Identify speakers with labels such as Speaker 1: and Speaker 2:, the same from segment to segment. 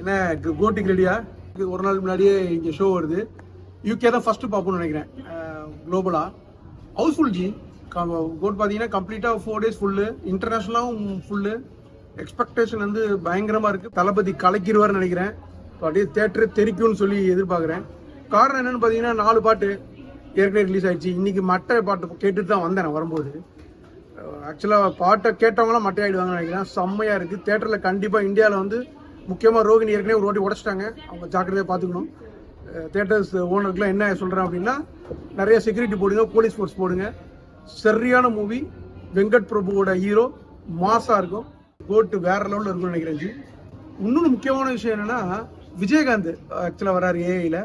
Speaker 1: என்ன கோட்டிக்கு ரெடியா? ஒரு நாள் முன்னாடியே இங்கே ஷோ வருது. யூகே தான் ஃபர்ஸ்ட் பார்ப்போம்னு நினைக்கிறேன் குளோபலாக. Housefull G. கோட் பார்த்தீங்கன்னா கம்ப்ளீட்டாக 4 days ஃபுல்லு, இன்டர்நேஷ்னலாகவும் ஃபுல்லு. எக்ஸ்பெக்டேஷன் வந்து பயங்கரமாக இருக்குது. தளபதி கலக்கிடுவார்னு நினைக்கிறேன். அப்படியே தேட்டரு தெரிக்கும்னு சொல்லி எதிர்பார்க்குறேன். காரணம் என்னென்னு பார்த்தீங்கன்னா 4 பாட்டு ஏற்கனவே ரிலீஸ் ஆகிடுச்சு. இன்றைக்கி மட்டை பாட்டு கேட்டுட்டு தான் வந்தேன் நான் வரும்போது. ஆக்சுவலாக பாட்டை கேட்டவங்களாம் மட்டை ஆகிடுவாங்கன்னு நினைக்கிறேன். செம்மையாக இருக்குது. தேட்டரில் கண்டிப்பாக இந்தியாவில் வந்து முக்கியமாக ரோகிணி ஏற்கனவே ஒரு வாட்டி உடச்சிட்டாங்க. அவங்க ஜாக்கிரதையாக பார்த்துக்கணும். தேட்டர்ஸ் ஓனருக்குலாம் என்ன சொல்கிறேன் அப்படின்னா, நிறைய செக்யூரிட்டி போடுங்க, போலீஸ் ஃபோர்ஸ் போடுங்க. சரியான மூவி. வெங்கட் பிரபுவோட ஹீரோ மாசாக இருக்கும். கோட்டு வேற லெவலில் இருக்கும்னு நினைக்கிறேன் ஜி. இன்னொன்று முக்கியமான விஷயம் என்னென்னா, விஜயகாந்த் ஆக்சுவலாக வராரு ஏஐயில்.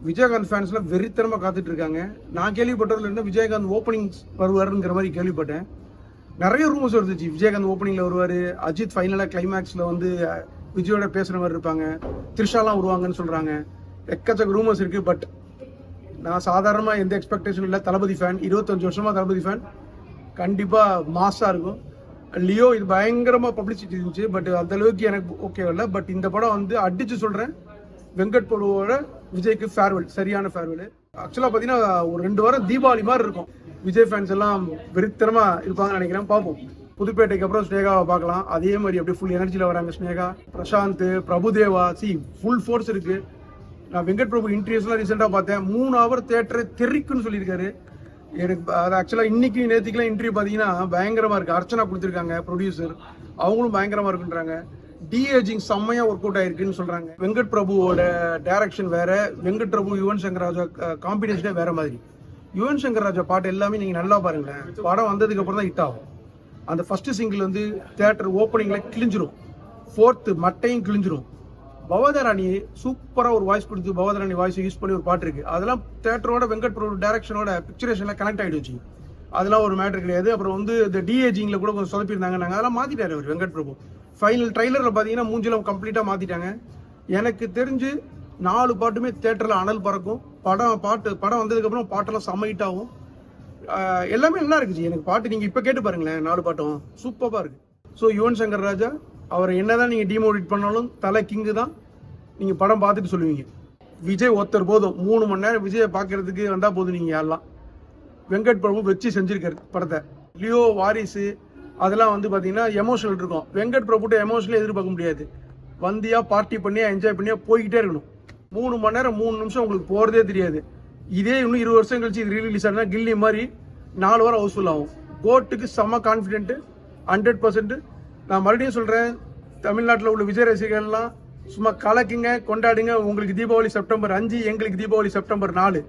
Speaker 1: விஜயகாந்த் ஃபேன்ஸ்லாம் வெறித்தனமாக காத்துட்டு இருக்காங்க. நான் கேள்விப்பட்டதில் என்ன, விஜயகாந்த் ஓப்பனிங்ஸ் வருவாருங்கிற மாதிரி கேள்விப்பட்டேன். நிறைய ரூமர்ஸ் வருதுச்சு. விஜயகாந்த் ஓப்பனிங்கில் வருவார், அஜித் ஃபைனலாக கிளைமேக்ஸில் வந்து விஜயோட பேசுகிற மாதிரி இருப்பாங்க, த்ரிஷாலாம் வருவாங்கன்னு சொல்கிறாங்க. எக்கச்சக்க ரூமர்ஸ் இருக்குது. பட் நான் சாதாரணமாக எந்த எக்ஸ்பெக்டேஷன் இல்லை. தளபதி ஃபேன், 25 வருஷமாக தளபதி ஃபேன். கண்டிப்பாக மாஸாக இருக்கும். லியோ இது பயங்கரமாக பப்ளிசிட்டி இருந்துச்சு. பட் அந்த அளவுக்கு எனக்கு ஓகே இல்லை. பட் இந்த படம் வந்து அடித்து சொல்கிறேன், வெங்கட் பிரபுவோட விஜய்க்கு ஃபேர்வெல், சரியான ஃபேர்வெல். ஆக்சுவலாக பார்த்தீங்கன்னா ஒரு 2 வாரம் தீபாவளி மாதிரி இருக்கும். விஜய் ஃபேன்ஸ் எல்லாம் வெறித்தனமாக இருப்பாங்கன்னு நினைக்கிறேன். பார்ப்போம். புதுப்பேட்டைக்கு அப்புறம் ஸ்னேகாவை பார்க்கலாம். அதே மாதிரி அப்படியே ஃபுல் எனர்ஜியில் வராங்க ஸ்னேகா, பிரசாந்த், பிரபுதேவா. ஃபுல் ஃபோர்ஸ் இருக்கு. நான் வெங்கட் பிரபு இன்டர்வியூஸ்லாம் ரீசெண்டாக பார்த்தேன். 3 hour தேட்டரை தெரிக்குன்னு சொல்லியிருக்காரு. எனக்கு அது ஆக்சுவலாக இன்னைக்கு நேற்றுக்குலாம் இன்டர்வியூ பார்த்தீங்கன்னா பயங்கரமாக இருக்குது. அர்ச்சனா கொடுத்துருக்காங்க ப்ரொடியூசர், அவங்களும் பயங்கரமாக இருக்குன்றாங்க. டிஏஜிங் செம்மையாக ஒர்க் அவுட் ஆயிருக்குன்னு சொல்கிறாங்க. வெங்கட் பிரபுவோட டைரக்ஷன் வேற, வெங்கட் பிரபு யுவன் சங்கர் ராஜா காம்பினேஷனே வேற மாதிரி. யுவன் சங்கர் ராஜா பாட்டு எல்லாமே நீங்கள் நல்லா பாருங்களேன். படம் வந்ததுக்கு அப்புறம் தான் ஹிட் ஆகும். அந்த ஃபர்ஸ்ட் சிங்கிள் வந்து தியேட்டர் ஓப்பனிங்கில் கிழிஞ்சிரும், 4th மட்டையும் கிழிஞ்சிரும். பவதராணி சூப்பராக ஒரு வாய்ஸ் கொடுத்து, பவதராணி வாய்ஸ் யூஸ் பண்ணி ஒரு பாட்டு இருக்குது. அதெல்லாம் தேட்டரோட வெங்கட் பிரபு டைரக்ஷனோட பிக்சரேஷனில் கனெக்ட் ஆகிடுச்சு. அதெல்லாம் ஒரு மேட்ரு கிடையாது. அப்புறம் வந்து இந்த டிஏஜிங்கில் கூட கொஞ்சம் சொதப்பியிருந்தாங்க. நாங்கள் அதெல்லாம் மாற்றிட்டாரு அவர் வெங்கட் பிரபு. ஃபைனல் ட்ரைலரில் பார்த்தீங்கன்னா மூஞ்சிலாம் கம்ப்ளீட்டாக மாற்றிட்டாங்க. எனக்கு தெரிஞ்சு 4 பாட்டுமே தேட்டரில் அனல் பறக்கும். படம் வந்ததுக்கப்புறம் பாட்டெல்லாம் செம்ம ஹிட் ஆகும். எல்லாமே நல்லா இருக்குச்சு. எனக்கு பாட்டு நீங்கள் இப்போ கேட்டு பாருங்களேன், 4 பாட்டும் சூப்பராக இருக்குது. ஸோ யுவன் சங்கர் ராஜா அவரை என்னதான் நீங்கள் டிமோட்டிவேட் பண்ணாலும் தலை கிங்கு தான். நீங்கள் படம் பார்த்துட்டு சொல்லுவீங்க. விஜய் ஒருத்தர் போதும். 3 மணி நேரம் விஜயை பார்க்கறதுக்கு வந்தால் போதும். நீங்கள் யாரெல்லாம் வெங்கட் பிரபு வச்சு செஞ்சுருக்காரு படத்தை. லியோ, வாரிசு அதெல்லாம் வந்து பார்த்தீங்கன்னா எமோஷனல் இருக்கும். வெங்கட் பிரபுட்ட எமோஷனலே எதிர்பார்க்க முடியாது. வந்தியா பார்ட்டி பண்ணியா என்ஜாய் பண்ணியா போய்கிட்டே இருக்கணும். 3 மணி நேரம் 3 நிமிஷம் உங்களுக்கு போகிறதே தெரியாது. இதே இன்னும் 20 வருஷம் கழிச்சு இது ரிலீஸ் ஆனால் கில்லி மாதிரி 4 வாரம் ஹவுஸ்ஃபுல் ஆகும். கோட்டுக்கு செம்ம கான்ஃபிடென்ட்டு, 100%. நான் மறுபடியும் சொல்கிறேன், தமிழ்நாட்டில் உள்ள விஜய் ரசிகர்கள்லாம் சும்மா கலக்குங்க, கொண்டாடுங்க. உங்களுக்கு தீபாவளி செப்டம்பர் 5, எங்களுக்கு தீபாவளி செப்டம்பர் 4.